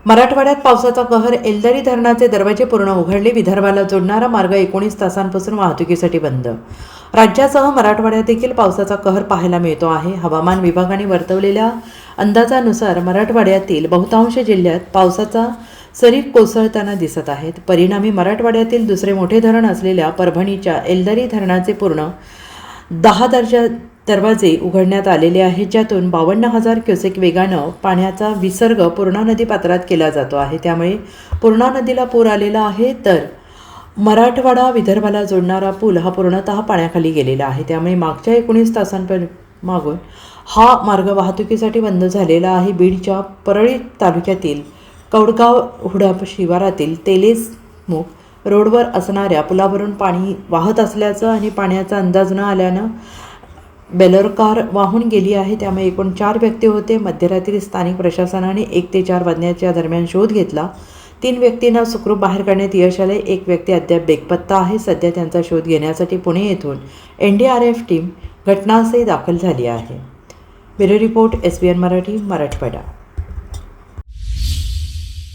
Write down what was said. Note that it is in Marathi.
मराठवाड्यात पावसाचा कहर. एलदरी धरणाचे दरवाजे पूर्ण उघडले. विदर्भाला जोडणारा मार्ग 19 तासांपासून वाहतुकीसाठी बंद. राज्यासह मराठवाड्यात देखील पावसाचा कहर पाहायला मिळतो आहे. हवामान विभागाने वर्तवलेल्या अंदाजानुसार मराठवाड्यातील बहुतांश जिल्ह्यात पावसाचा सरी कोसळताना दिसत आहेत. परिणामी मराठवाड्यातील दुसरे मोठे धरण असलेल्या परभणीच्या एलदरी धरणाचे पूर्ण 10 दरवाजे उघडण्यात आलेले आहेत, ज्यातून 52,000 क्युसेक वेगानं पाण्याचा विसर्ग पूर्णा नदी पात्रात केला जातो आहे. त्यामुळे पूर्णा नदीला पूर आलेला आहे, तर मराठवाडा विदर्भाला जोडणारा पूल हा पूर्णतः पाण्याखाली गेलेला आहे. त्यामुळे मागच्या 19 तासांमागून हा मार्ग वाहतुकीसाठी बंद झालेला आहे. बीडच्या परळी तालुक्यातील कौडगाव हुडा शिवारातील तेलेसमुख रोडवर असणाऱ्या पुलावरून पाणी वाहत असल्याचं आणि पाण्याचा अंदाज न आल्यानं बेलर कार वाहून गेली आहे. त्यामुळे एकूण 4 व्यक्ती होते. मध्यरात्री स्थानिक प्रशासनाने 1 ते 4 वाजण्याच्या दरम्यान शोध घेतला. 3 व्यक्तींना सुखरूप बाहेर काढण्यात यश आले. 1 व्यक्ती अद्याप बेपत्ता आहे. सध्या त्यांचा शोध घेण्यासाठी पुणे येथून NDRF टीम घटनास्थळी दाखल झाली आहे. Bureau report SBN Marathi, Marathwada.